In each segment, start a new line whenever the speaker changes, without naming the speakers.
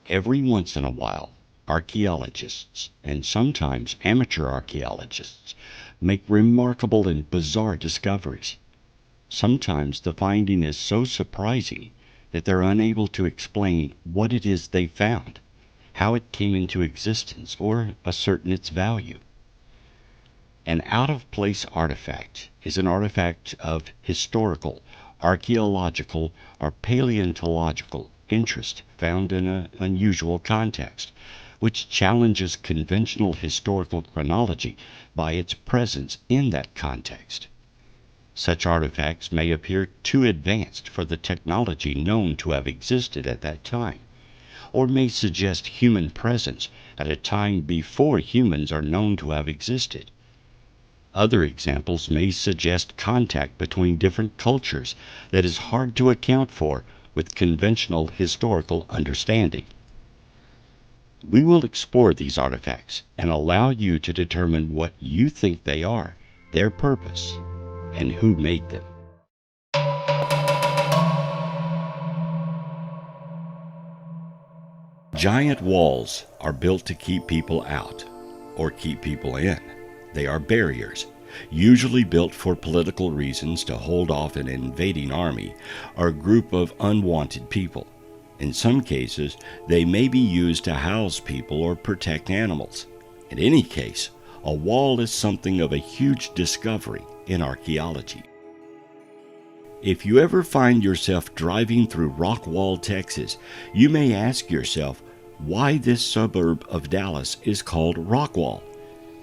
Every once in a while, archaeologists, and sometimes amateur archaeologists, make remarkable and bizarre discoveries. Sometimes the finding is so surprising that they're unable to explain what it is they found, how it came into existence, or ascertain its value. An out-of-place artifact is an artifact of historical, archaeological, or paleontological interest found in an unusual context, which challenges conventional historical chronology by its presence in that context. Such artifacts may appear too advanced for the technology known to have existed at that time, or may suggest human presence at a time before humans are known to have existed. Other examples may suggest contact between different cultures that is hard to account for with conventional historical understanding. We will explore these artifacts and allow you to determine what you think they are, their purpose, and who made them. Giant walls are built to keep people out, or keep people in. They are barriers, usually built for political reasons to hold off an invading army or group of unwanted people. In some cases, they may be used to house people or protect animals. In any case, a wall is something of a huge discovery in archaeology. If you ever find yourself driving through Rockwall, Texas, you may ask yourself why this suburb of Dallas is called Rockwall.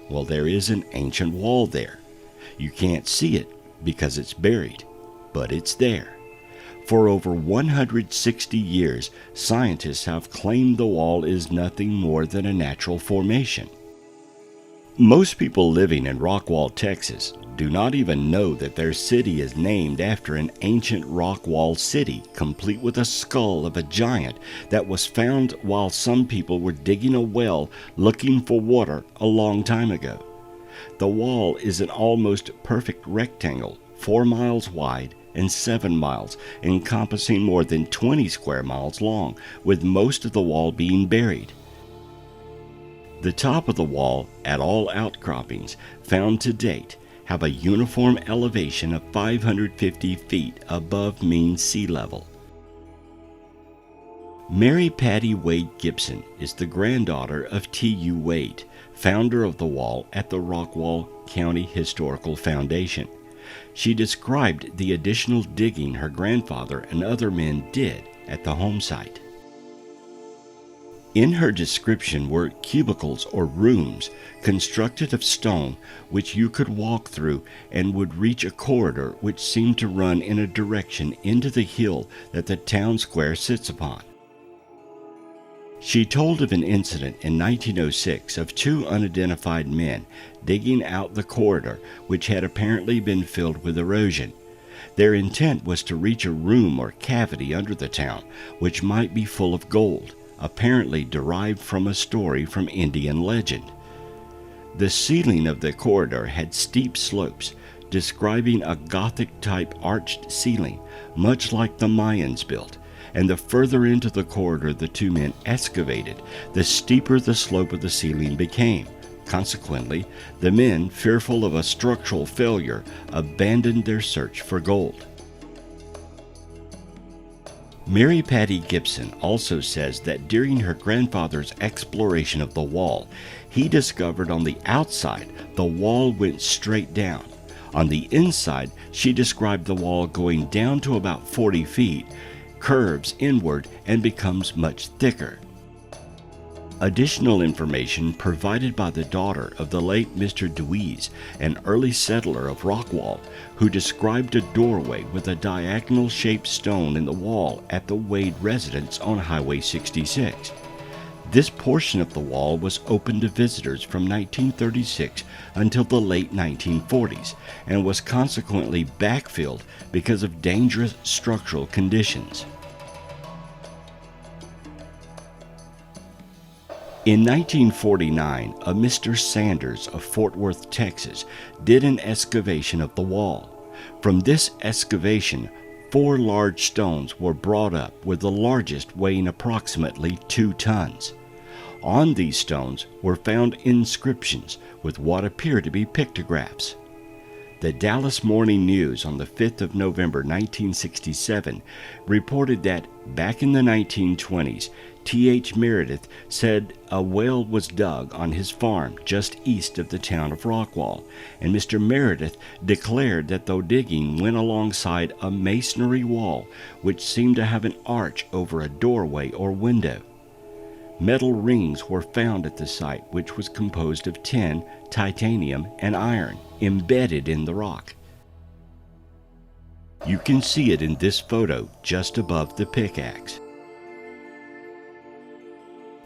Well, there is an ancient wall there. You can't see it because it's buried, but it's there. For over 160 years, scientists have claimed the wall is nothing more than a natural formation. Most people living in Rockwall, Texas, do not even know that their city is named after an ancient rock wall city, complete with a skull of a giant that was found while some people were digging a well looking for water a long time ago. The wall is an almost perfect rectangle, 4 miles wide and 7 miles, encompassing more than 20 square miles long, with most of the wall being buried. The top of the wall, at all outcroppings found to date, have a uniform elevation of 550 feet above mean sea level. Mary Patty Wade Gibson is the granddaughter of T.U. Wade, founder of the wall at the Rockwall County Historical Foundation. She described the additional digging her grandfather and other men did at the home site. In her description were cubicles or rooms constructed of stone which you could walk through and would reach a corridor which seemed to run in a direction into the hill that the town square sits upon. She told of an incident in 1906 of 2 unidentified men digging out the corridor which had apparently been filled with erosion. Their intent was to reach a room or cavity under the town which might be full of gold, apparently derived from a story from Indian legend. The ceiling of the corridor had steep slopes, describing a Gothic-type arched ceiling, much like the Mayans built, and the further into the corridor the 2 men excavated, the steeper the slope of the ceiling became. Consequently, the men, fearful of a structural failure, abandoned their search for gold. Mary Patty Gibson also says that during her grandfather's exploration of the wall, he discovered on the outside the wall went straight down. On the inside, she described the wall going down to about 40 feet, curves inward, and becomes much thicker. Additional information provided by the daughter of the late Mr. Deweese, an early settler of Rockwall, who described a doorway with a diagonal-shaped stone in the wall at the Wade residence on Highway 66. This portion of the wall was open to visitors from 1936 until the late 1940s, and was consequently backfilled because of dangerous structural conditions. In 1949, a Mr. Sanders of Fort Worth, Texas, did an excavation of the wall. From this excavation, 4 large stones were brought up, with the largest weighing approximately 2 tons. On these stones were found inscriptions with what appear to be pictographs. The Dallas Morning News on the 5th of November 1967 reported that back in the 1920s, T.H. Meredith said a well was dug on his farm just east of the town of Rockwall, and Mr. Meredith declared that though digging went alongside a masonry wall which seemed to have an arch over a doorway or window. Metal rings were found at the site, which was composed of tin, titanium, and iron, embedded in the rock. You can see it in this photo just above the pickaxe.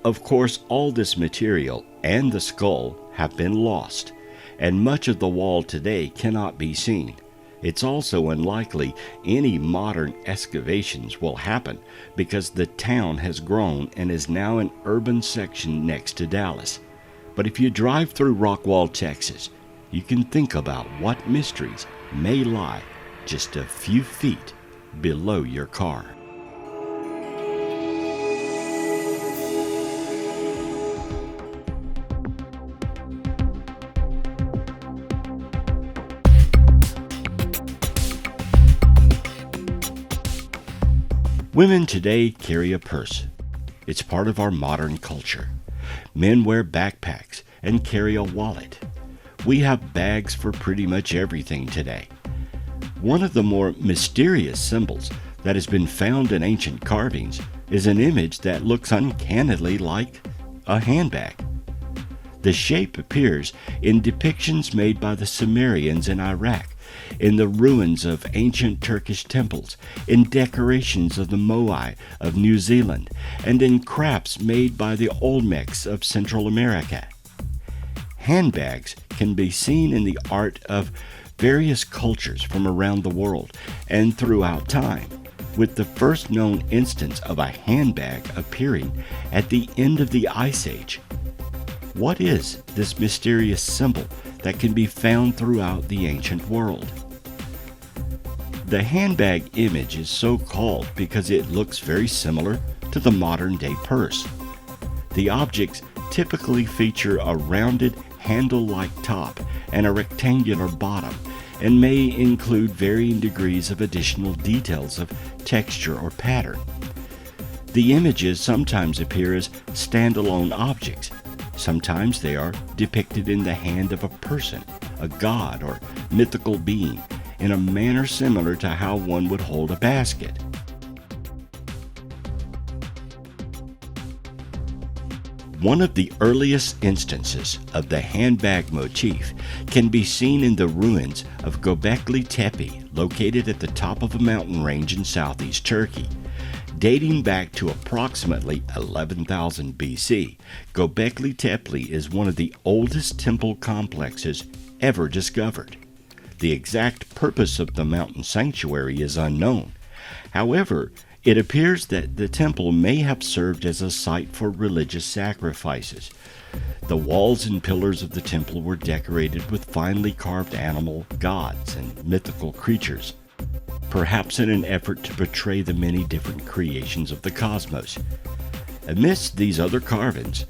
Of course, all this material and the skull have been lost, and much of the wall today cannot be seen. It's also unlikely any modern excavations will happen because the town has grown and is now an urban section next to Dallas. But if you drive through Rockwall, Texas, you can think about what mysteries may lie just a few feet below your car. Women today carry a purse. It's part of our modern culture. Men wear backpacks and carry a wallet. We have bags for pretty much everything today. One of the more mysterious symbols that has been found in ancient carvings is an image that looks uncannily like a handbag. The shape appears in depictions made by the Sumerians in Iraq, in the ruins of ancient Turkish temples, in decorations of the Moai of New Zealand, and in crafts made by the Olmecs of Central America. Handbags can be seen in the art of various cultures from around the world and throughout time, with the first known instance of a handbag appearing at the end of the Ice Age. What is this mysterious symbol that can be found throughout the ancient world? The handbag image is so called because it looks very similar to the modern-day purse. The objects typically feature a rounded, handle-like top and a rectangular bottom, and may include varying degrees of additional details of texture or pattern. The images sometimes appear as standalone objects. Sometimes they are depicted in the hand of a person, a god, or mythical being, in a manner similar to how one would hold a basket. One of the earliest instances of the handbag motif can be seen in the ruins of Göbekli Tepe, located at the top of a mountain range in southeast Turkey. Dating back to approximately 11,000 BC, Göbekli Tepe is one of the oldest temple complexes ever discovered. The exact purpose of the mountain sanctuary is unknown. However, it appears that the temple may have served as a site for religious sacrifices. The walls and pillars of the temple were decorated with finely carved animal gods and mythical creatures, perhaps in an effort to portray the many different creations of the cosmos. Amidst these other carvings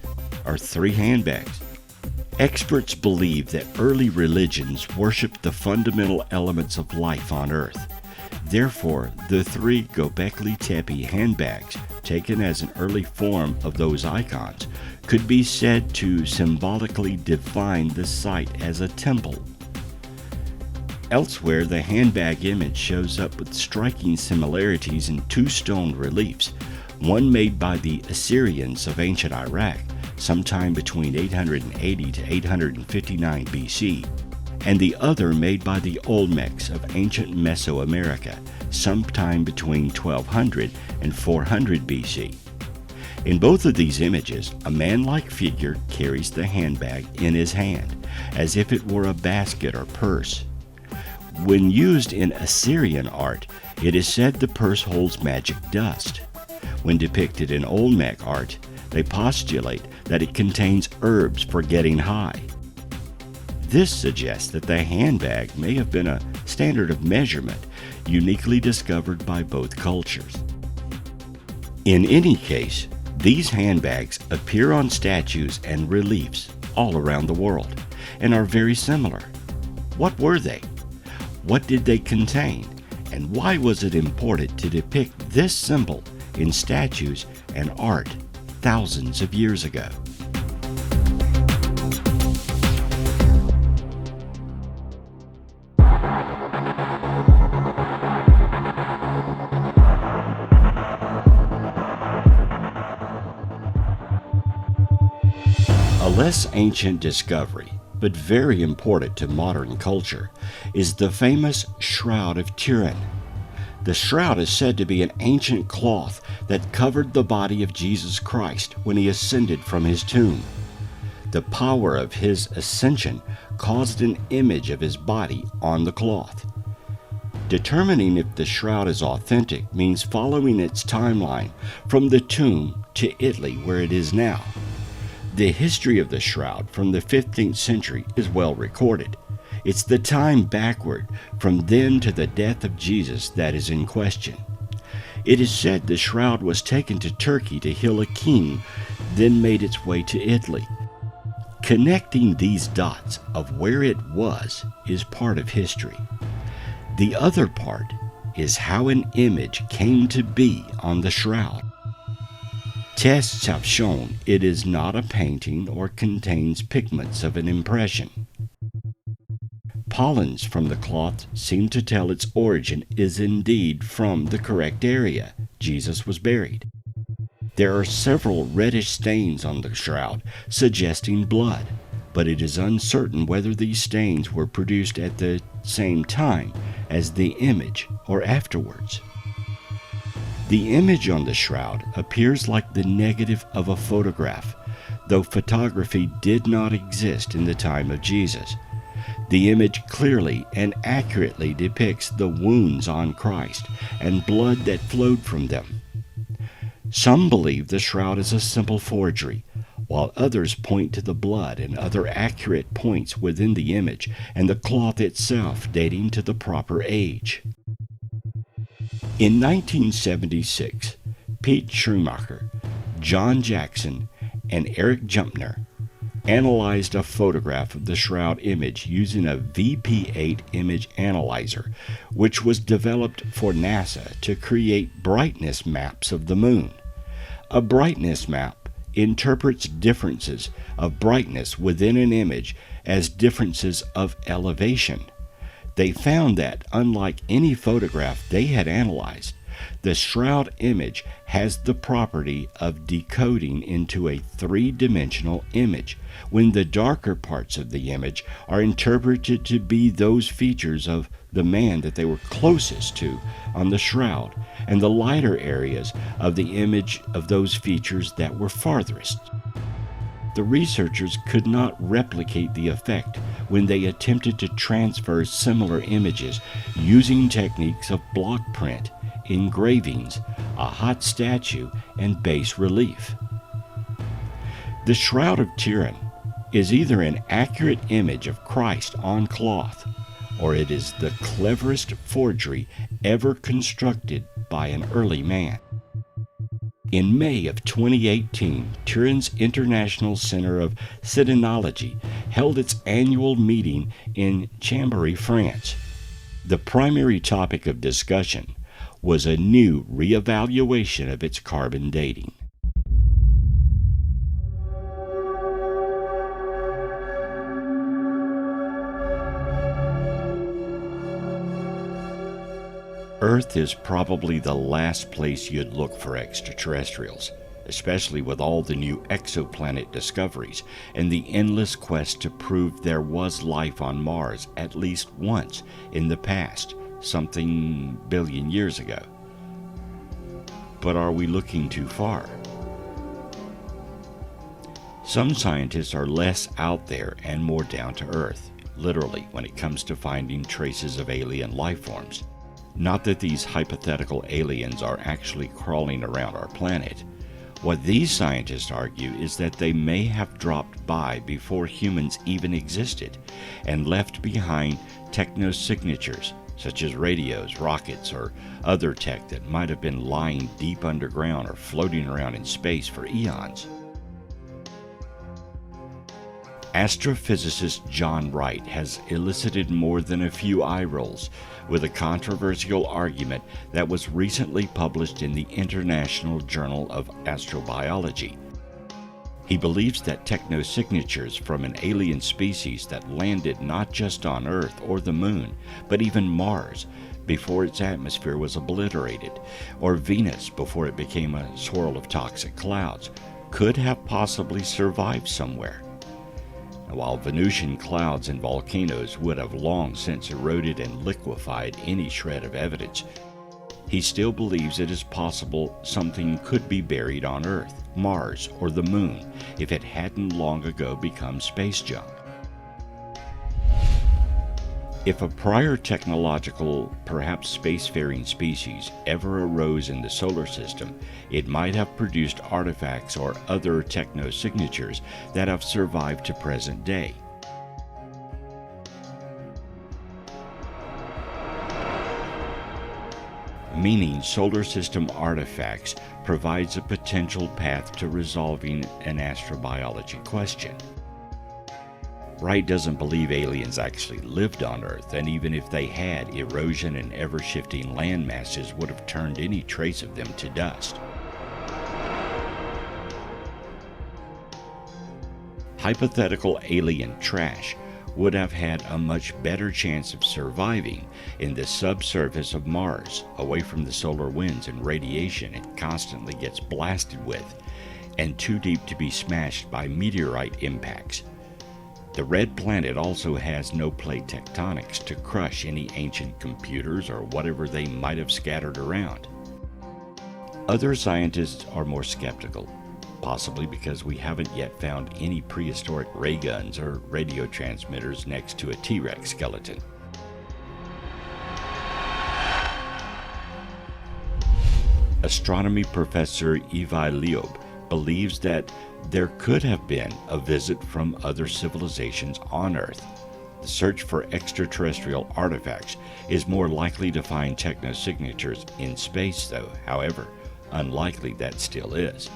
are 3 handbags. Experts believe that early religions worshipped the fundamental elements of life on Earth. Therefore, the 3 Göbekli Tepe handbags, taken as an early form of those icons, could be said to symbolically define the site as a temple. Elsewhere, the handbag image shows up with striking similarities in 2 stone reliefs, one made by the Assyrians of ancient Iraq, sometime between 880 to 859 BC, and the other made by the Olmecs of ancient Mesoamerica, sometime between 1200 and 400 BC. In both of these images, a man-like figure carries the handbag in his hand, as if it were a basket or purse. When used in Assyrian art, it is said the purse holds magic dust. When depicted in Olmec art, they postulate that it contains herbs for getting high. This suggests that the handbag may have been a standard of measurement uniquely discovered by both cultures. In any case, these handbags appear on statues and reliefs all around the world and are very similar. What were they? What did they contain? And why was it important to depict this symbol in statues and art thousands of years ago? A less ancient discovery, but very important to modern culture, is the famous Shroud of Turin. The shroud is said to be an ancient cloth that covered the body of Jesus Christ when he ascended from his tomb. The power of his ascension caused an image of his body on the cloth. Determining if the shroud is authentic means following its timeline from the tomb to Italy, where it is now. The history of the shroud from the 15th century is well recorded. It's the time backward from then to the death of Jesus that is in question. It is said the shroud was taken to Turkey to heal a king, then made its way to Italy. Connecting these dots of where it was is part of history. The other part is how an image came to be on the shroud. Tests have shown it is not a painting or contains pigments of an impression. Pollens from the cloth seem to tell its origin is indeed from the correct area Jesus was buried. There are several reddish stains on the shroud suggesting blood, but it is uncertain whether these stains were produced at the same time as the image or afterwards. The image on the shroud appears like the negative of a photograph, though photography did not exist in the time of Jesus. The image clearly and accurately depicts the wounds on Christ and blood that flowed from them. Some believe the shroud is a simple forgery, while others point to the blood and other accurate points within the image and the cloth itself dating to the proper age. In 1976, Pete Schumacher, John Jackson, and Eric Jumpner analyzed a photograph of the shroud image using a VP8 image analyzer, which was developed for NASA to create brightness maps of the moon. A brightness map interprets differences of brightness within an image as differences of elevation. They found that, unlike any photograph they had analyzed, the shroud image has the property of decoding into a three-dimensional image, when the darker parts of the image are interpreted to be those features of the man that they were closest to on the shroud, and the lighter areas of the image of those features that were farthest. The researchers could not replicate the effect when they attempted to transfer similar images using techniques of block print, engravings, a hot statue, and bas relief. The Shroud of Turin is either an accurate image of Christ on cloth, or it is the cleverest forgery ever constructed by an early man. In May of 2018, Turin's International Center of Sidenology held its annual meeting in Chambéry, France. The primary topic of discussion was a new reevaluation of its carbon dating. Earth is probably the last place you'd look for extraterrestrials, especially with all the new exoplanet discoveries and the endless quest to prove there was life on Mars at least once in the past, something billion years ago. But are we looking too far? Some scientists are less out there and more down to earth, literally, when it comes to finding traces of alien life forms. Not that these hypothetical aliens are actually crawling around our planet. What these scientists argue is that they may have dropped by before humans even existed and left behind technosignatures, such as radios, rockets, or other tech that might have been lying deep underground or floating around in space for eons. Astrophysicist John Wright has elicited more than a few eye rolls with a controversial argument that was recently published in the International Journal of Astrobiology. He believes that technosignatures from an alien species that landed not just on Earth or the Moon, but even Mars before its atmosphere was obliterated, or Venus before it became a swirl of toxic clouds, could have possibly survived somewhere. While Venusian clouds and volcanoes would have long since eroded and liquefied any shred of evidence, he still believes it is possible something could be buried on Earth, Mars, or the Moon if it hadn't long ago become space junk. If a prior technological, perhaps spacefaring species ever arose in the solar system, it might have produced artifacts or other technosignatures that have survived to present day. Meaning solar system artifacts provides a potential path to resolving an astrobiology question. Wright doesn't believe aliens actually lived on Earth, and even if they had, erosion and ever-shifting land masses would have turned any trace of them to dust. Hypothetical alien trash would have had a much better chance of surviving in the subsurface of Mars, away from the solar winds and radiation it constantly gets blasted with, and too deep to be smashed by meteorite impacts. The red planet also has no plate tectonics to crush any ancient computers or whatever they might have scattered around. Other scientists are more skeptical, possibly because we haven't yet found any prehistoric ray guns or radio transmitters next to a T-Rex skeleton. Astronomy professor Evi Leob believes that there could have been a visit from other civilizations on Earth. The search for extraterrestrial artifacts is more likely to find technosignatures in space, though, however unlikely that still is.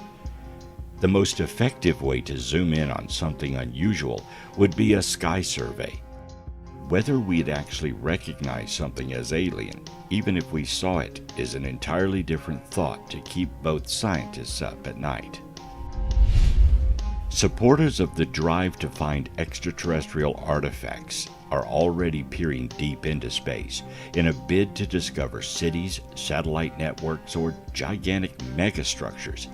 The most effective way to zoom in on something unusual would be a sky survey. Whether we'd actually recognize something as alien, even if we saw it, is an entirely different thought to keep both scientists up at night. Supporters of the drive to find extraterrestrial artifacts are already peering deep into space in a bid to discover cities, satellite networks, or gigantic megastructures.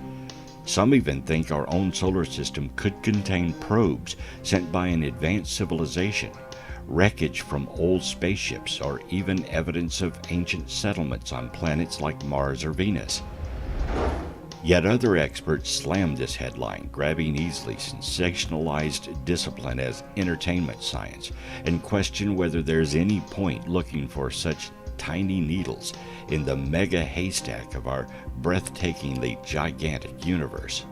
Some even think our own solar system could contain probes sent by an advanced civilization, wreckage from old spaceships, or even evidence of ancient settlements on planets like Mars or Venus. Yet other experts slam this headline, grabbing easily sensationalized discipline as entertainment science, and question whether there's any point looking for such tiny needles in the mega haystack of our breathtakingly gigantic universe.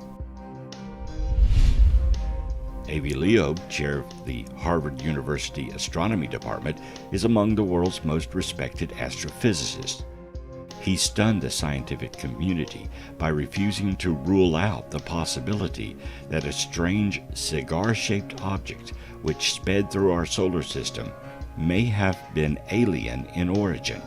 Avi Loeb, chair of the Harvard University Astronomy Department, is among the world's most respected astrophysicists. He stunned the scientific community by refusing to rule out the possibility that a strange cigar-shaped object which sped through our solar system may have been alien in origin.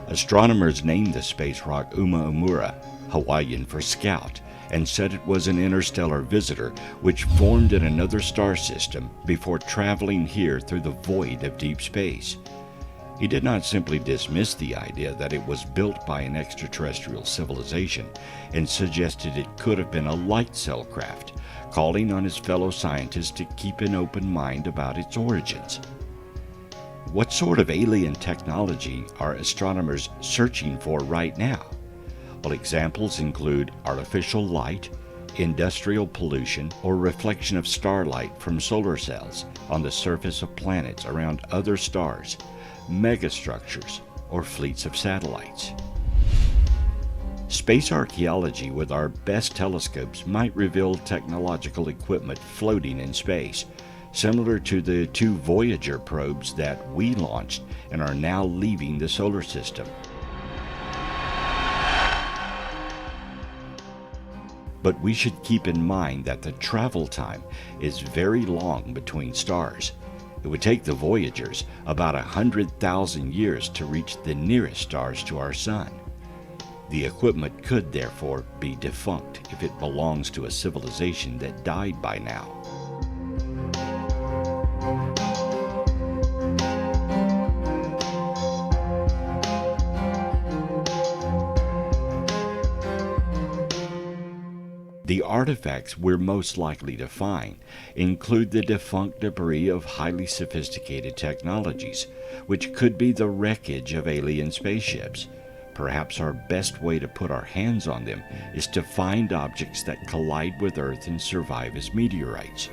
Astronomers named the space rock Oumuamua, Hawaiian for scout, and said it was an interstellar visitor which formed in another star system before traveling here through the void of deep space. He did not simply dismiss the idea that it was built by an extraterrestrial civilization and suggested it could have been a light cell craft, calling on his fellow scientists to keep an open mind about its origins. What sort of alien technology are astronomers searching for right now? Well, examples include artificial light, industrial pollution, or reflection of starlight from solar cells on the surface of planets around other stars, megastructures, or fleets of satellites. Space archaeology with our best telescopes might reveal technological equipment floating in space, similar to the two Voyager probes that we launched and are now leaving the solar system. But we should keep in mind that the travel time is very long between stars. It would take the Voyagers about 100,000 years to reach the nearest stars to our Sun. The equipment could therefore be defunct if it belongs to a civilization that died by now. The artifacts we're most likely to find include the defunct debris of highly sophisticated technologies, which could be the wreckage of alien spaceships. Perhaps our best way to put our hands on them is to find objects that collide with Earth and survive as meteorites.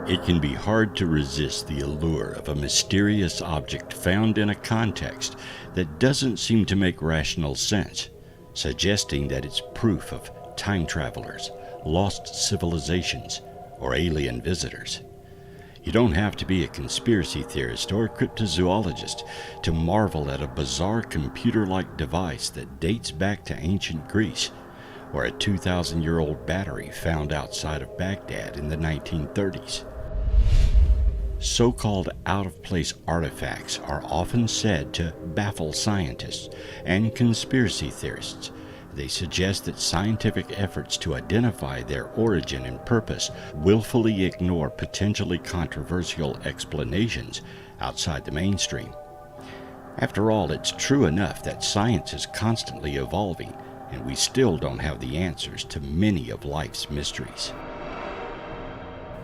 It can be hard to resist the allure of a mysterious object found in a context that doesn't seem to make rational sense, suggesting that it's proof of time travelers, lost civilizations, or alien visitors. You don't have to be a conspiracy theorist or a cryptozoologist to marvel at a bizarre computer-like device that dates back to ancient Greece, or a 2,000-year-old battery found outside of Baghdad in the 1930s. So-called out-of-place artifacts are often said to baffle scientists and conspiracy theorists. They suggest that scientific efforts to identify their origin and purpose willfully ignore potentially controversial explanations outside the mainstream. After all, it's true enough that science is constantly evolving, and we still don't have the answers to many of life's mysteries.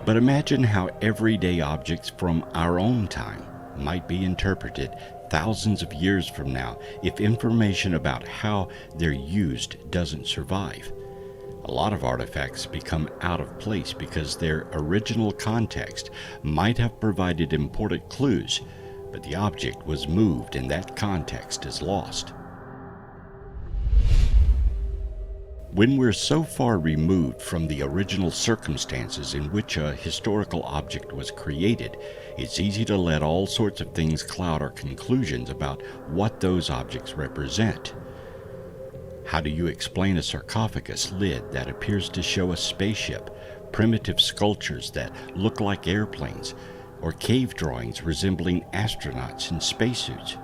But imagine how everyday objects from our own time might be interpreted thousands of years from now if information about how they're used doesn't survive. A lot of artifacts become out of place because their original context might have provided important clues, but the object was moved and that context is lost. When we're so far removed from the original circumstances in which a historical object was created, it's easy to let all sorts of things cloud our conclusions about what those objects represent. How do you explain a sarcophagus lid that appears to show a spaceship, primitive sculptures that look like airplanes, or cave drawings resembling astronauts in spacesuits?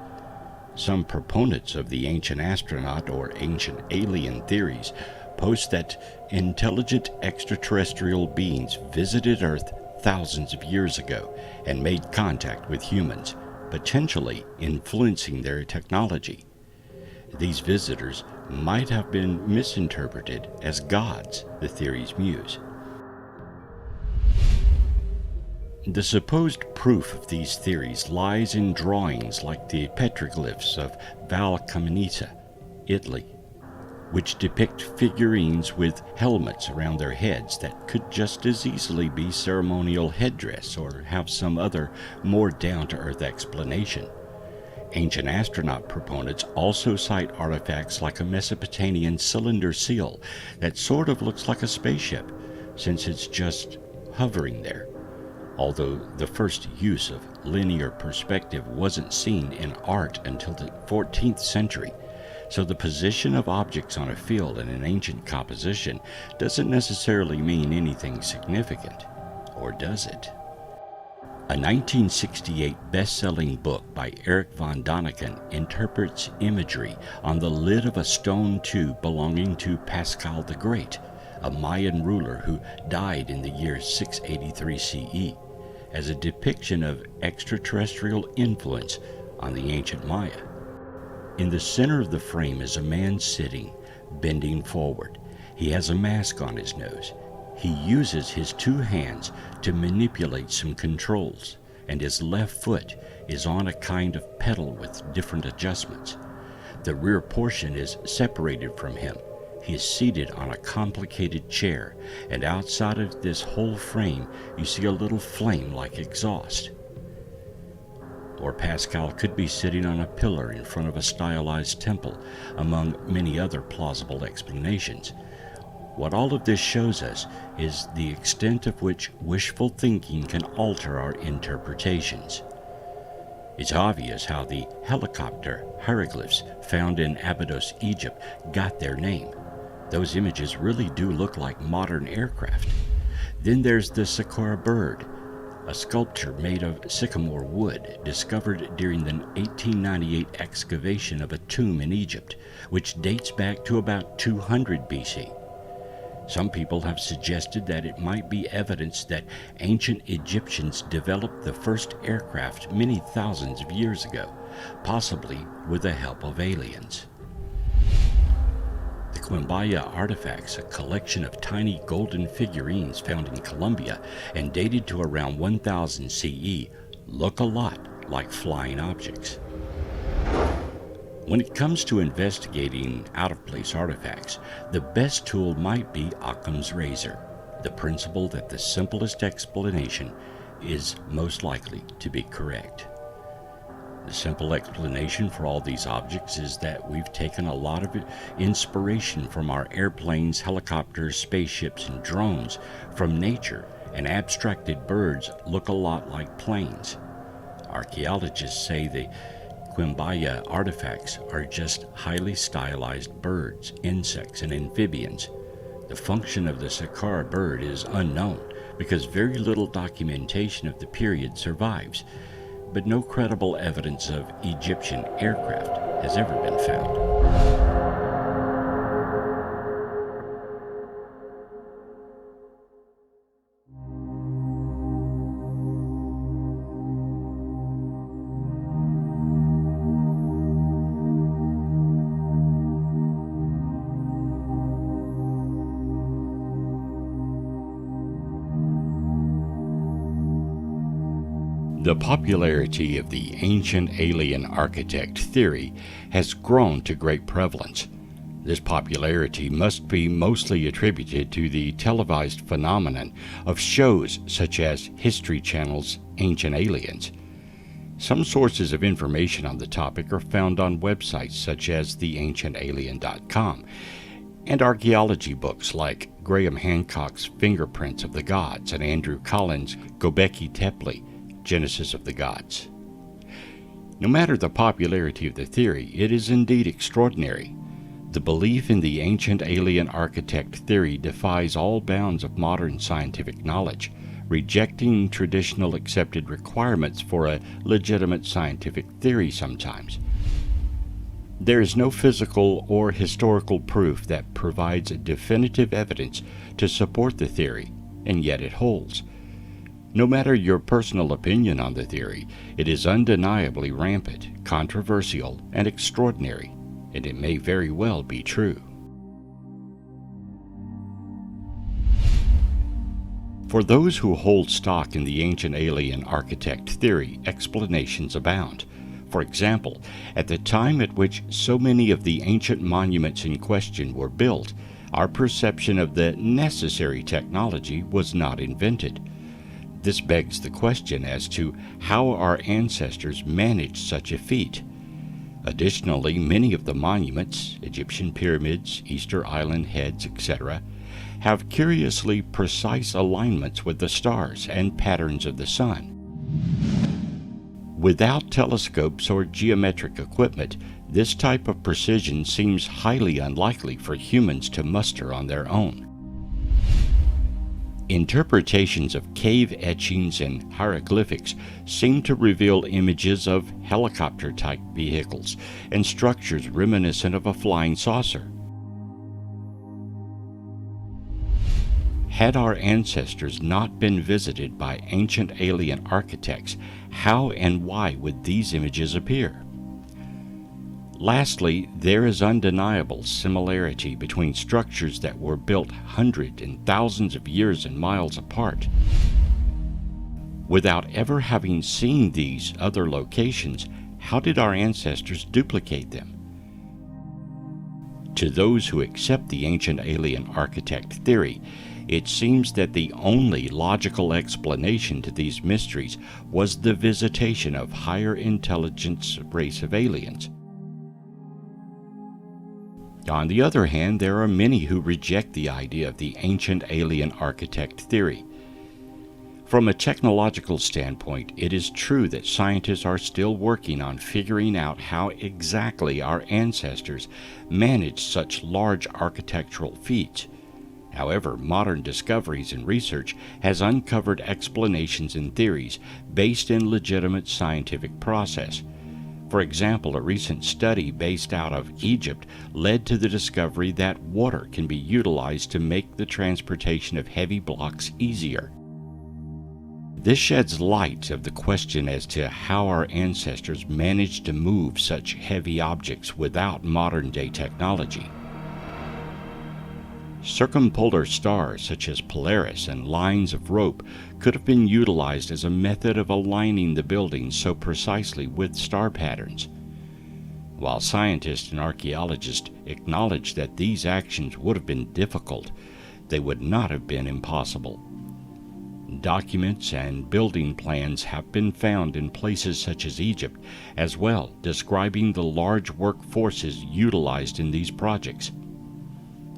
Some proponents of the ancient astronaut or ancient alien theories post that intelligent extraterrestrial beings visited Earth thousands of years ago and made contact with humans, potentially influencing their technology. These visitors might have been misinterpreted as gods, the theories muse. The supposed proof of these theories lies in drawings like the petroglyphs of Val Camonese, Italy, which depict figurines with helmets around their heads that could just as easily be ceremonial headdress or have some other more down-to-earth explanation. Ancient astronaut proponents also cite artifacts like a Mesopotamian cylinder seal that sort of looks like a spaceship, since it's just hovering there. Although the first use of linear perspective wasn't seen in art until the 14th century, so the position of objects on a field in an ancient composition doesn't necessarily mean anything significant, or does it? A 1968 best-selling book by Eric von Däniken interprets imagery on the lid of a stone tube belonging to Pascal the Great, a Mayan ruler who died in the year 683 CE, as a depiction of extraterrestrial influence on the ancient Maya. In the center of the frame is a man sitting, bending forward. He has a mask on his nose. He uses his two hands to manipulate some controls, and his left foot is on a kind of pedal with different adjustments. The rear portion is separated from him, He is seated on a complicated chair, and outside of this whole frame you see a little flame like exhaust. Or Pascal could be sitting on a pillar in front of a stylized temple, among many other plausible explanations. What all of this shows us is the extent of which wishful thinking can alter our interpretations. It's obvious how the helicopter hieroglyphs found in Abydos, Egypt, got their name. Those images really do look like modern aircraft. Then there's the Sakura bird, a sculpture made of sycamore wood discovered during the 1898 excavation of a tomb in Egypt, which dates back to about 200 BC. Some people have suggested that it might be evidence that ancient Egyptians developed the first aircraft many thousands of years ago, possibly with the help of aliens. The Quimbaya artifacts, a collection of tiny golden figurines found in Colombia and dated to around 1000 CE, look a lot like flying objects. When it comes to investigating out-of-place artifacts, the best tool might be Occam's razor, the principle that the simplest explanation is most likely to be correct. The simple explanation for all these objects is that we've taken a lot of inspiration from our airplanes, helicopters, spaceships, and drones from nature, and abstracted birds look a lot like planes. Archaeologists say the Quimbaya artifacts are just highly stylized birds, insects, and amphibians. The function of the Sakura bird is unknown because very little documentation of the period survives, but no credible evidence of Egyptian aircraft has ever been found. The popularity of the ancient alien architect theory has grown to great prevalence. This popularity must be mostly attributed to the televised phenomenon of shows such as History Channel's Ancient Aliens. Some sources of information on the topic are found on websites such as theancientalien.com, and archaeology books like Graham Hancock's Fingerprints of the Gods and Andrew Collins' Göbekli Tepe, Genesis of the Gods. No matter the popularity of the theory, it is indeed extraordinary. The belief in the ancient alien architect theory defies all bounds of modern scientific knowledge, rejecting traditional accepted requirements for a legitimate scientific theory sometimes. There is no physical or historical proof that provides definitive evidence to support the theory, and yet it holds. No matter your personal opinion on the theory, it is undeniably rampant, controversial, and extraordinary, and it may very well be true. For those who hold stock in the ancient alien architect theory, explanations abound. For example, at the time at which so many of the ancient monuments in question were built, our perception of the necessary technology was not invented. This begs the question as to how our ancestors managed such a feat. Additionally, many of the monuments, Egyptian pyramids, Easter Island heads, etc., have curiously precise alignments with the stars and patterns of the sun. Without telescopes or geometric equipment, this type of precision seems highly unlikely for humans to muster on their own. Interpretations of cave etchings and hieroglyphics seem to reveal images of helicopter-type vehicles and structures reminiscent of a flying saucer. Had our ancestors not been visited by ancient alien architects, how and why would these images appear? Lastly, there is undeniable similarity between structures that were built hundreds and thousands of years and miles apart. Without ever having seen these other locations, how did our ancestors duplicate them? To those who accept the ancient alien architect theory, it seems that the only logical explanation to these mysteries was the visitation of higher intelligence race of aliens. On the other hand, there are many who reject the idea of the ancient alien architect theory. From a technological standpoint, it is true that scientists are still working on figuring out how exactly our ancestors managed such large architectural feats. However, modern discoveries and research has uncovered explanations and theories based in legitimate scientific process. For example, a recent study based out of Egypt led to the discovery that water can be utilized to make the transportation of heavy blocks easier. This sheds light of the question as to how our ancestors managed to move such heavy objects without modern-day technology. Circumpolar stars such as Polaris and lines of rope could have been utilized as a method of aligning the buildings so precisely with star patterns. While scientists and archaeologists acknowledge that these actions would have been difficult, they would not have been impossible. Documents and building plans have been found in places such as Egypt as well, describing the large workforces utilized in these projects.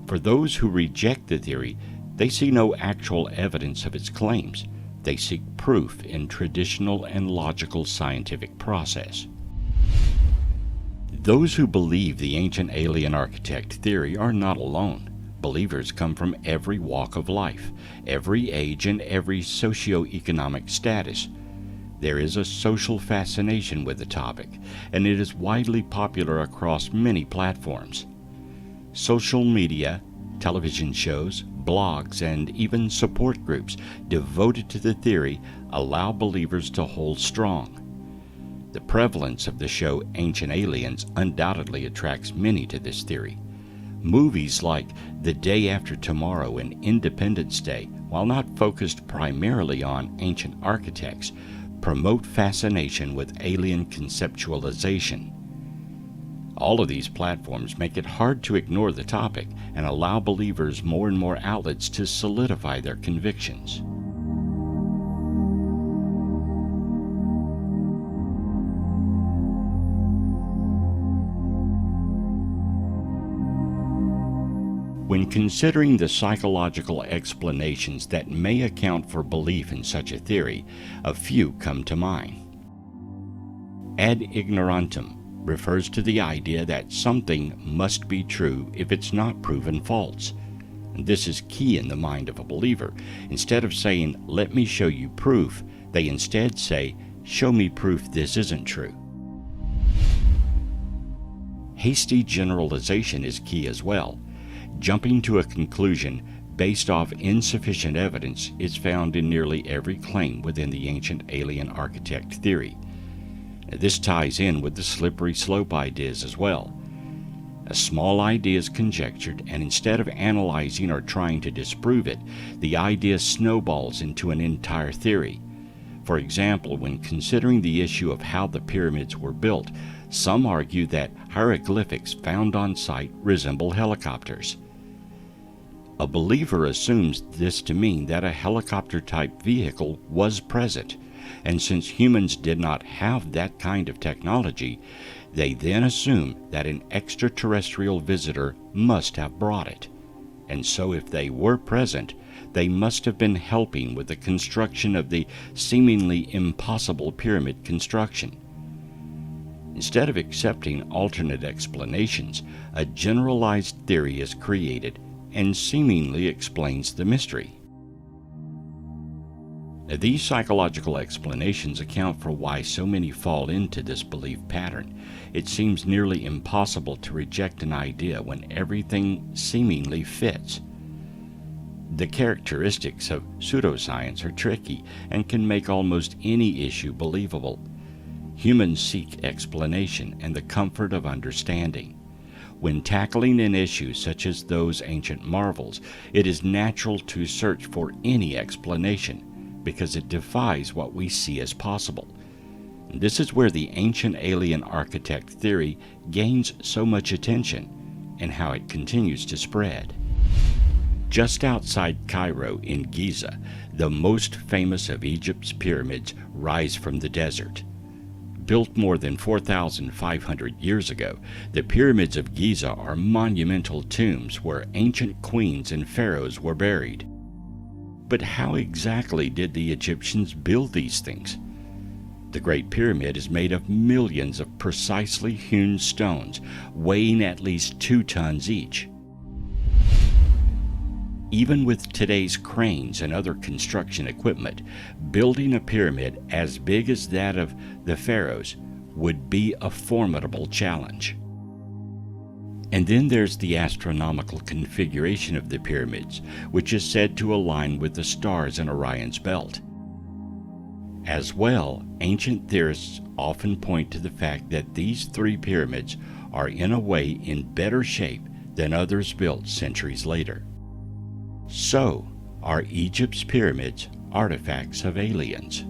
For those who reject the theory, they see no actual evidence of its claims. They seek proof in traditional and logical scientific process. Those who believe the ancient alien architect theory are not alone. Believers come from every walk of life, every age, and every socio-economic status. There is a social fascination with the topic, and it is widely popular across many platforms. Social media, television shows, blogs, and even support groups devoted to the theory allow believers to hold strong. The prevalence of the show Ancient Aliens undoubtedly attracts many to this theory. Movies like The Day After Tomorrow and Independence Day, while not focused primarily on ancient architects, promote fascination with alien conceptualization. All of these platforms make it hard to ignore the topic and allow believers more and more outlets to solidify their convictions. When considering the psychological explanations that may account for belief in such a theory, a few come to mind. Ad ignorantum refers to the idea that something must be true if it's not proven false. This is key in the mind of a believer. Instead of saying, "Let me show you proof," they instead say, "Show me proof this isn't true." Hasty generalization is key as well. Jumping to a conclusion based off insufficient evidence is found in nearly every claim within the ancient alien architect theory. This ties in with the slippery slope ideas as well. A small idea is conjectured, and instead of analyzing or trying to disprove it, the idea snowballs into an entire theory. For example, when considering the issue of how the pyramids were built, some argue that hieroglyphics found on site resemble helicopters. A believer assumes this to mean that a helicopter-type vehicle was present, and since humans did not have that kind of technology, they then assume that an extraterrestrial visitor must have brought it. And so if they were present, they must have been helping with the construction of the seemingly impossible pyramid construction. Instead of accepting alternate explanations, a generalized theory is created and seemingly explains the mystery. These psychological explanations account for why so many fall into this belief pattern. It seems nearly impossible to reject an idea when everything seemingly fits. The characteristics of pseudoscience are tricky and can make almost any issue believable. Humans seek explanation and the comfort of understanding. When tackling an issue such as those ancient marvels, it is natural to search for any explanation, because it defies what we see as possible. This is where the ancient alien architect theory gains so much attention, and how it continues to spread. Just outside Cairo in Giza, the most famous of Egypt's pyramids rise from the desert. Built more than 4,500 years ago, the pyramids of Giza are monumental tombs where ancient queens and pharaohs were buried. But how exactly did the Egyptians build these things? The Great Pyramid is made of millions of precisely hewn stones, weighing at least 2 tons each. Even with today's cranes and other construction equipment, building a pyramid as big as that of the pharaohs would be a formidable challenge. And then there's the astronomical configuration of the pyramids, which is said to align with the stars in Orion's belt. As well, ancient theorists often point to the fact that these 3 pyramids are in a way in better shape than others built centuries later. So, are Egypt's pyramids artifacts of aliens?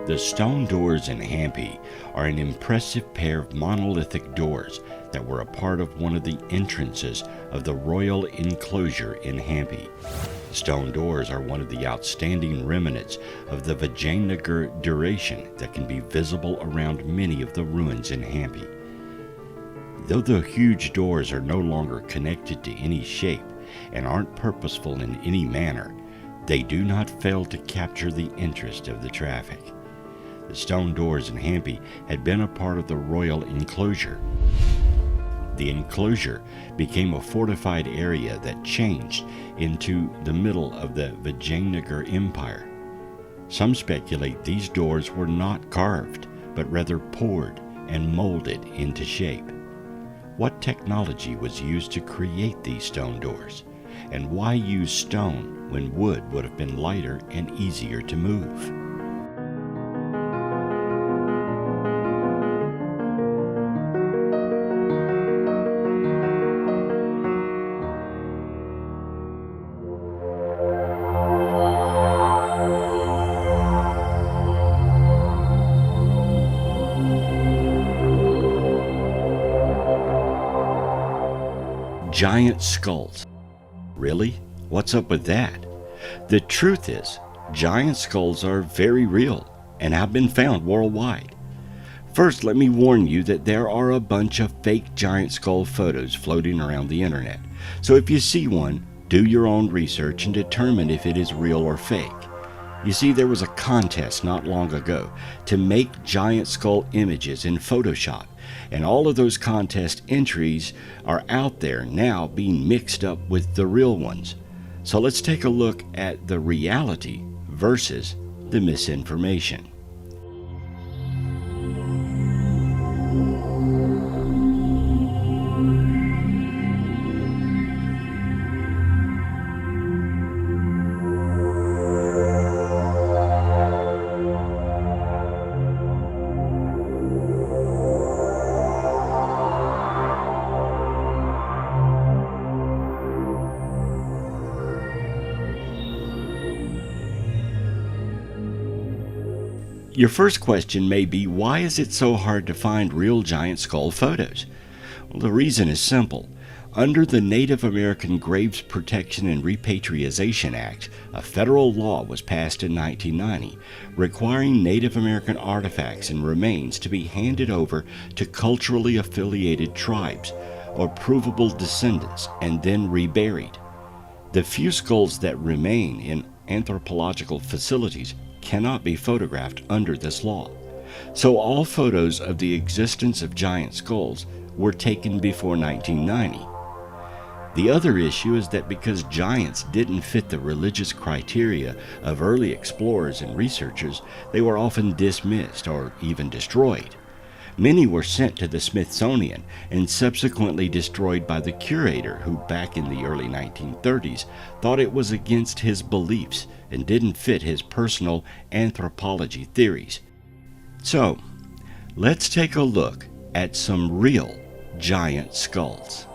The stone doors in Hampi are an impressive pair of monolithic doors that were a part of one of the entrances of the royal enclosure in Hampi. The stone doors are one of the outstanding remnants of the Vijayanagar duration that can be visible around many of the ruins in Hampi. Though the huge doors are no longer connected to any shape and aren't purposeful in any manner, they do not fail to capture the interest of the traffic. The stone doors in Hampi had been a part of the royal enclosure. The enclosure became a fortified area that changed into the middle of the Vijayanagar Empire. Some speculate these doors were not carved, but rather poured and molded into shape. What technology was used to create these stone doors? And why use stone when wood would have been lighter and easier to move? Giant skulls. Really? What's up with that? The truth is, giant skulls are very real and have been found worldwide. First, let me warn you that there are a bunch of fake giant skull photos floating around the internet. So if you see one, do your own research and determine if it is real or fake. You see, there was a contest not long ago to make giant skull images in Photoshop, and all of those contest entries are out there now being mixed up with the real ones. So let's take a look at the reality versus the misinformation. Your first question may be, why is it so hard to find real giant skull photos? Well, the reason is simple. Under the Native American Graves Protection and Repatriation Act, a federal law was passed in 1990 requiring Native American artifacts and remains to be handed over to culturally affiliated tribes or provable descendants and then reburied. The few skulls that remain in anthropological facilities cannot be photographed under this law. So all photos of the existence of giant skulls were taken before 1990. The other issue is that because giants didn't fit the religious criteria of early explorers and researchers, they were often dismissed or even destroyed. Many were sent to the Smithsonian and subsequently destroyed by the curator, who back in the early 1930s thought it was against his beliefs and didn't fit his personal anthropology theories. So, let's take a look at some real giant skulls.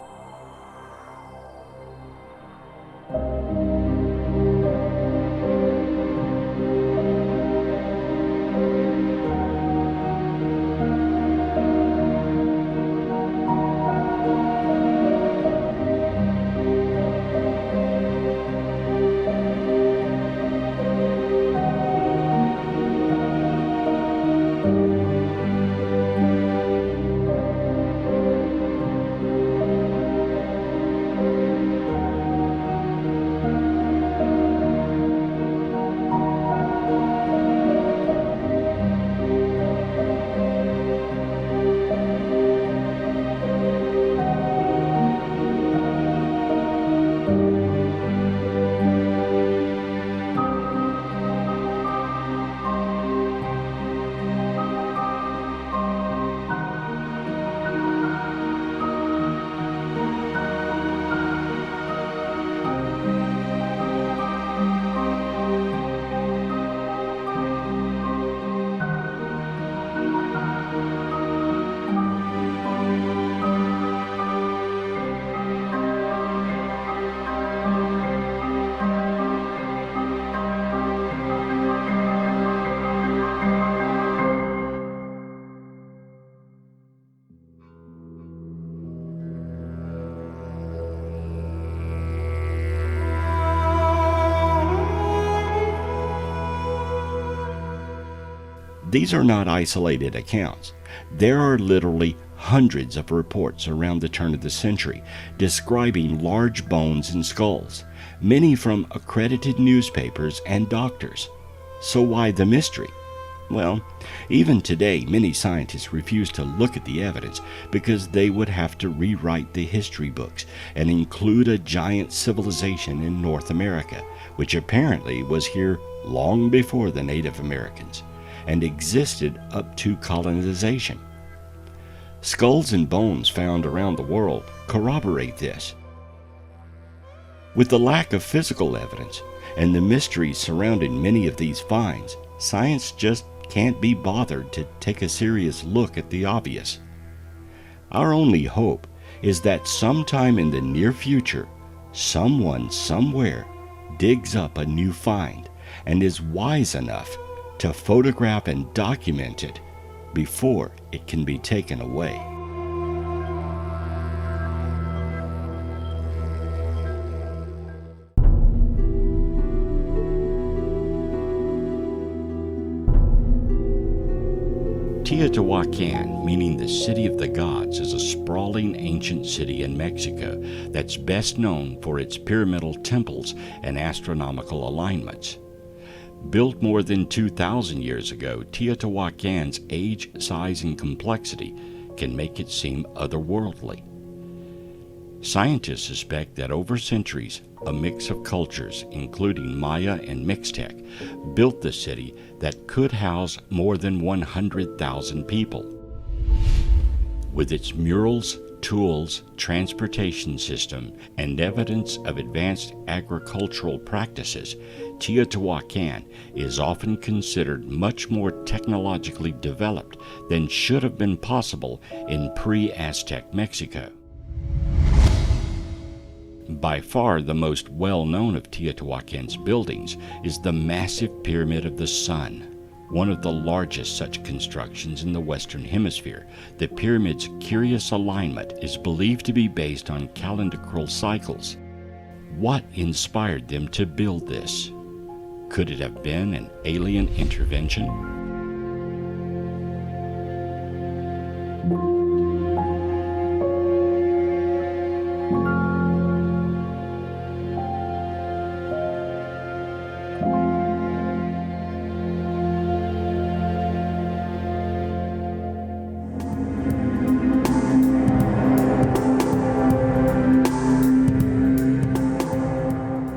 These are not isolated accounts. There are literally hundreds of reports around the turn of the century describing large bones and skulls, many from accredited newspapers and doctors. So why the mystery? Well, even today, many scientists refuse to look at the evidence because they would have to rewrite the history books and include a giant civilization in North America, which apparently was here long before the Native Americans and existed up to colonization. Skulls and bones found around the world corroborate this. With the lack of physical evidence and the mysteries surrounding many of these finds, science just can't be bothered to take a serious look at the obvious. Our only hope is that sometime in the near future, someone somewhere digs up a new find and is wise enough to photograph and document it before it can be taken away. Teotihuacan, meaning the city of the gods, is a sprawling ancient city in Mexico that's best known for its pyramidal temples and astronomical alignments. Built more than 2,000 years ago, Teotihuacan's age, size, and complexity can make it seem otherworldly. Scientists suspect that over centuries, a mix of cultures, including Maya and Mixtec, built the city that could house more than 100,000 people. With its murals, tools, transportation system, and evidence of advanced agricultural practices, Teotihuacan is often considered much more technologically developed than should have been possible in pre-Aztec Mexico. By far the most well-known of Teotihuacan's buildings is the massive Pyramid of the Sun, one of the largest such constructions in the Western Hemisphere. The pyramid's curious alignment is believed to be based on calendrical cycles. What inspired them to build this? Could it have been an alien intervention?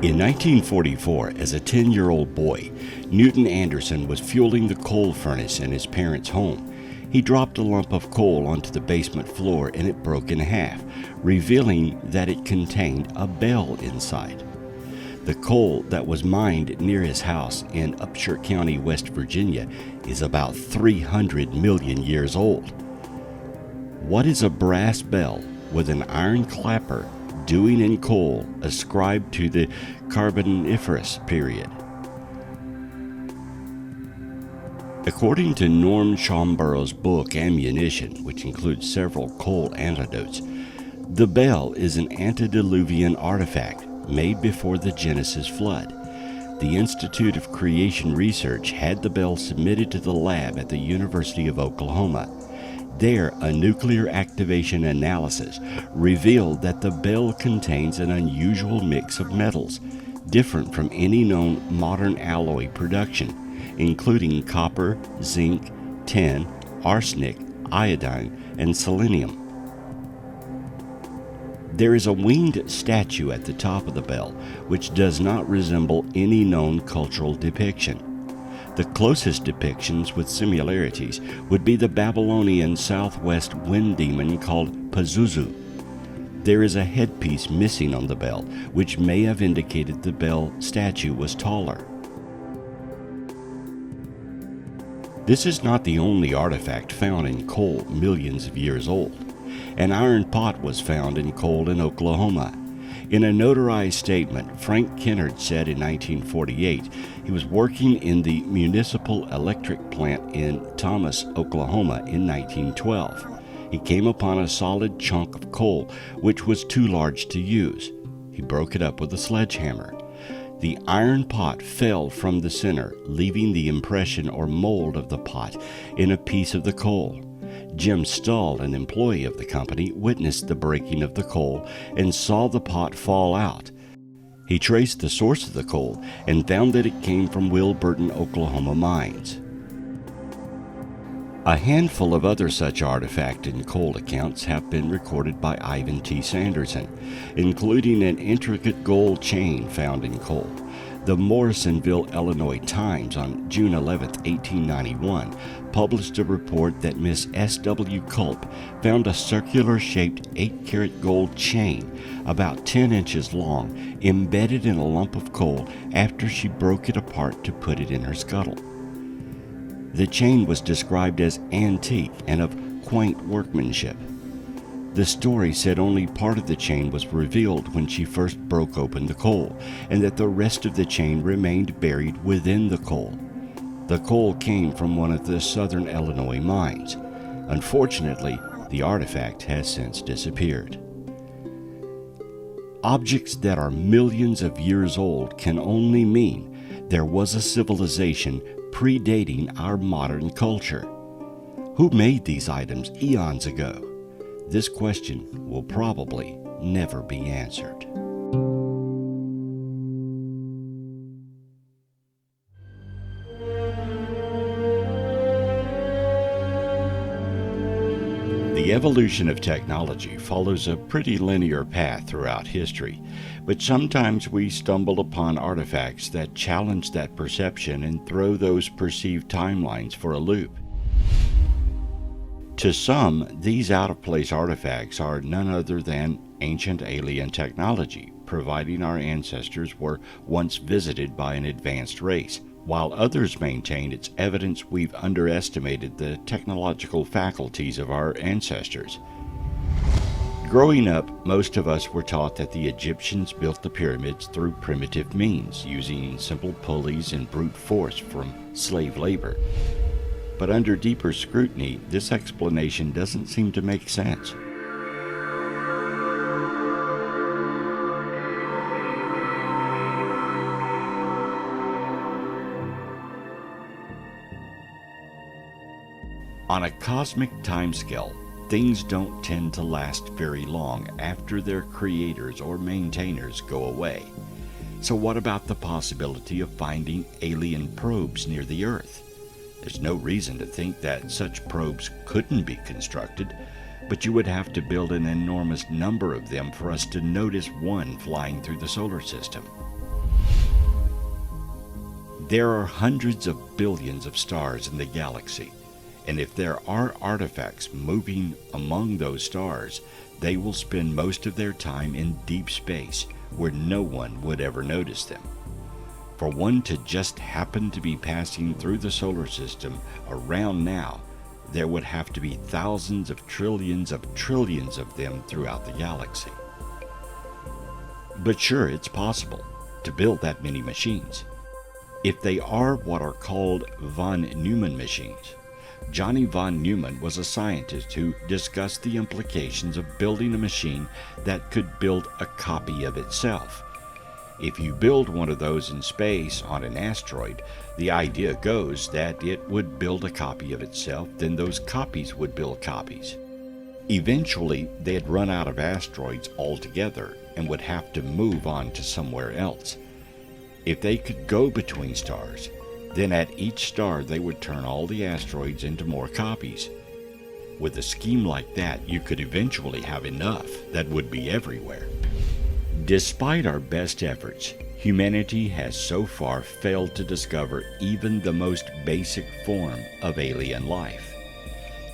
In 1944, as a 10-year-old boy, Newton Anderson was fueling the coal furnace in his parents' home. He dropped a lump of coal onto the basement floor and it broke in half, revealing that it contained a bell inside. The coal that was mined near his house in Upshur County, West Virginia, is about 300 million years old. What is a brass bell with an iron clapper doing in coal ascribed to the Carboniferous period? According to Norm Schomburg's book Ammunition, which includes several coal anecdotes, the bell is an antediluvian artifact made before the Genesis flood. The Institute of Creation Research had the bell submitted to the lab at the University of Oklahoma. There, a nuclear activation analysis revealed that the bell contains an unusual mix of metals, different from any known modern alloy production, including copper, zinc, tin, arsenic, iodine, and selenium. There is a winged statue at the top of the bell, which does not resemble any known cultural depiction. The closest depictions with similarities would be the Babylonian southwest wind demon called Pazuzu. There is a headpiece missing on the bell, which may have indicated the bell statue was taller. This is not the only artifact found in coal millions of years old. An iron pot was found in coal in Oklahoma. In a notarized statement, Frank Kennard said in 1948 he was working in the municipal electric plant in Thomas, Oklahoma in 1912. He came upon a solid chunk of coal, which was too large to use. He broke it up with a sledgehammer. The iron pot fell from the center, leaving the impression or mold of the pot in a piece of the coal. Jim Stull, an employee of the company, witnessed the breaking of the coal and saw the pot fall out. He traced the source of the coal and found that it came from Will Burton, Oklahoma mines. A handful of other such artifact and coal accounts have been recorded by Ivan T. Sanderson, including an intricate gold chain found in coal. The Morrisonville, Illinois Times on June 11, 1891, published a report that Miss S.W. Culp found a circular-shaped 8-karat gold chain about 10 inches long embedded in a lump of coal after she broke it apart to put it in her scuttle. The chain was described as antique and of quaint workmanship. The story said only part of the chain was revealed when she first broke open the coal, and that the rest of the chain remained buried within the coal. The coal came from one of the southern Illinois mines. Unfortunately, the artifact has since disappeared. Objects that are millions of years old can only mean there was a civilization predating our modern culture. Who made these items eons ago? This question will probably never be answered. The evolution of technology follows a pretty linear path throughout history, but sometimes we stumble upon artifacts that challenge that perception and throw those perceived timelines for a loop. To some, these out-of-place artifacts are none other than ancient alien technology, providing our ancestors were once visited by an advanced race, while others maintain it's evidence we've underestimated the technological faculties of our ancestors. Growing up, most of us were taught that the Egyptians built the pyramids through primitive means, using simple pulleys and brute force from slave labor. But under deeper scrutiny, this explanation doesn't seem to make sense. On a cosmic timescale, things don't tend to last very long after their creators or maintainers go away. So what about the possibility of finding alien probes near the Earth? There's no reason to think that such probes couldn't be constructed, but you would have to build an enormous number of them for us to notice one flying through the solar system. There are hundreds of billions of stars in the galaxy, And if there are artifacts moving among those stars, they will spend most of their time in deep space where no one would ever notice them. For one to just happen to be passing through the solar system around now, there would have to be thousands of trillions of them throughout the galaxy. But sure, it's possible to build that many machines. If they are what are called von Neumann machines. Johnny von Neumann was a scientist who discussed the implications of building a machine that could build a copy of itself. If you build one of those in space on an asteroid, the idea goes that it would build a copy of itself, then those copies would build copies. Eventually, they'd run out of asteroids altogether and would have to move on to somewhere else. If they could go between stars, then at each star they would turn all the asteroids into more copies. With a scheme like that, you could eventually have enough that would be everywhere. Despite our best efforts, humanity has so far failed to discover even the most basic form of alien life.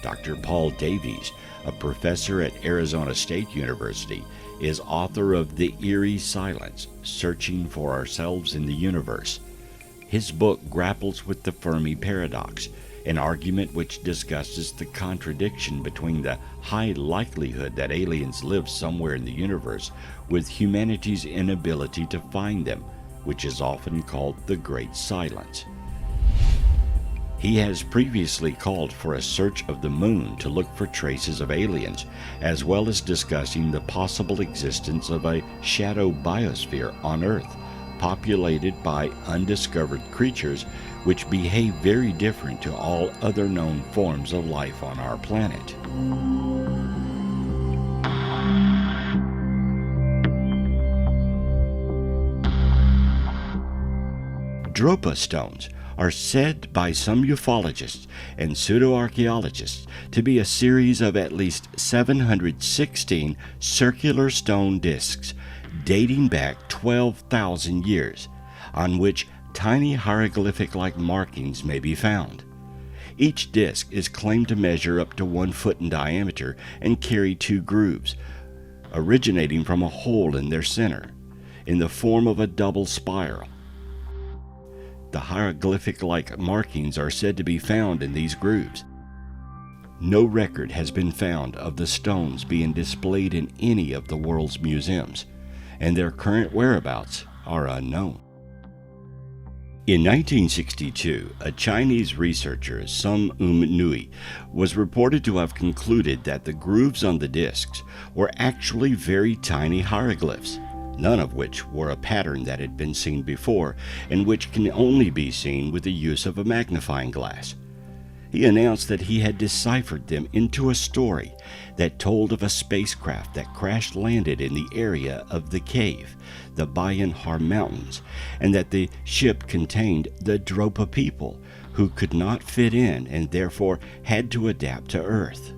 Dr. Paul Davies, a professor at Arizona State University, is author of The Eerie Silence: Searching for Ourselves in the Universe. His book grapples with the Fermi paradox, an argument which discusses the contradiction between the high likelihood that aliens live somewhere in the universe with humanity's inability to find them, which is often called the Great Silence. He has previously called for a search of the moon to look for traces of aliens, as well as discussing the possible existence of a shadow biosphere on Earth, populated by undiscovered creatures which behave very different to all other known forms of life on our planet. Dropa stones are said by some ufologists and pseudo-archaeologists to be a series of at least 716 circular stone discs dating back 12,000 years, on which tiny hieroglyphic-like markings may be found. Each disc is claimed to measure up to 1 foot in diameter and carry 2 grooves, originating from a hole in their center, in the form of a double spiral. The hieroglyphic-like markings are said to be found in these grooves. No record has been found of the stones being displayed in any of the world's museums, and their current whereabouts are unknown. In 1962, a Chinese researcher, Sun Nui, was reported to have concluded that the grooves on the discs were actually very tiny hieroglyphs, none of which were a pattern that had been seen before, and which can only be seen with the use of a magnifying glass. He announced that he had deciphered them into a story that told of a spacecraft that crash-landed in the area of the cave, the Bayan Har Mountains, and that the ship contained the Dropa people, who could not fit in and therefore had to adapt to Earth.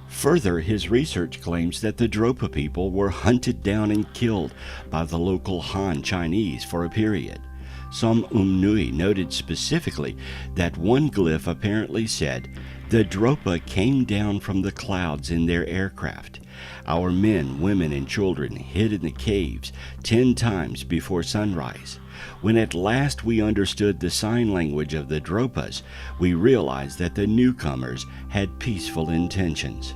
Further, his research claims that the Dropa people were hunted down and killed by the local Han Chinese for a period. Sun Nui noted specifically that one glyph apparently said, "The Dropa came down from the clouds in their aircraft. Our men, women, and children hid in the caves 10 times before sunrise. When at last we understood the sign language of the Dropas, we realized that the newcomers had peaceful intentions."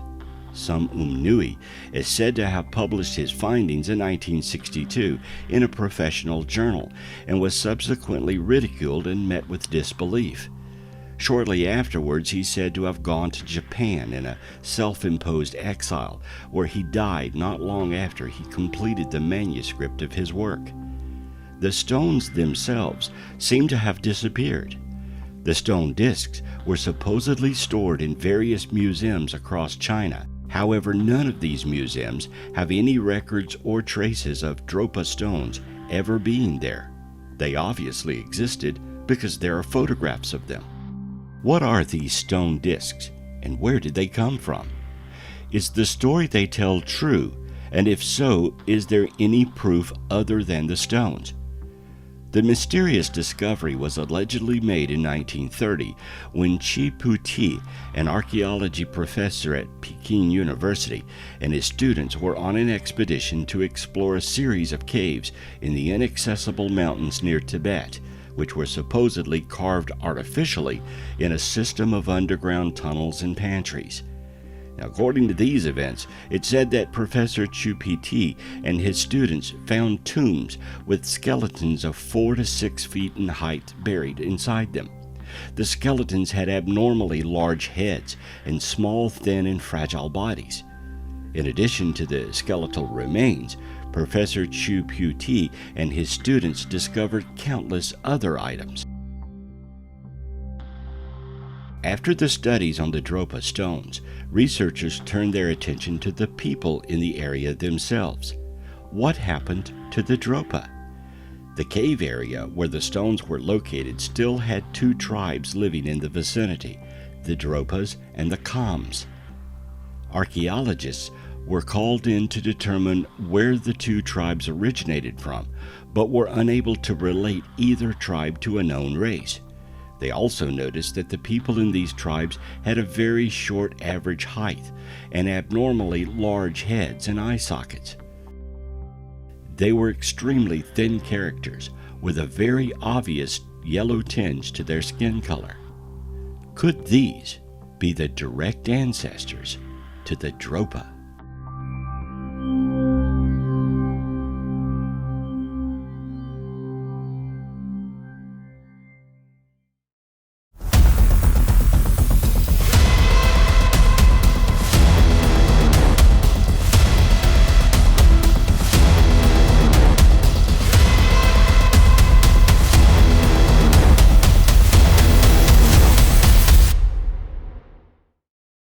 Sun Nui is said to have published his findings in 1962 in a professional journal and was subsequently ridiculed and met with disbelief. Shortly afterwards, he's said to have gone to Japan in a self-imposed exile, where he died not long after he completed the manuscript of his work. The stones themselves seem to have disappeared. The stone discs were supposedly stored in various museums across China. However, none of these museums have any records or traces of Dropa stones ever being there. They obviously existed because there are photographs of them. What are these stone discs, and where did they come from? Is the story they tell true, and if so, is there any proof other than the stones? The mysterious discovery was allegedly made in 1930 when Chi Pu-ti, an archaeology professor at Peking University, and his students were on an expedition to explore a series of caves in the inaccessible mountains near Tibet, which were supposedly carved artificially in a system of underground tunnels and pantries. Now, according to these events, it said that Professor Chu Pt and his students found tombs with skeletons of 4 to 6 feet in height buried inside them. The skeletons had abnormally large heads and small, thin, and fragile bodies. In addition to the skeletal remains, Professor Chu Pt and his students discovered countless other items. After the studies on the Dropa Stones, researchers turned their attention to the people in the area themselves. What happened to the Dropa? The cave area where the stones were located still had 2 tribes living in the vicinity, the Dropas and the Khams. Archaeologists were called in to determine where the 2 tribes originated from, but were unable to relate either tribe to a known race. They also noticed that the people in these tribes had a very short average height and abnormally large heads and eye sockets. They were extremely thin characters with a very obvious yellow tinge to their skin color. Could these be the direct ancestors to the Dropa?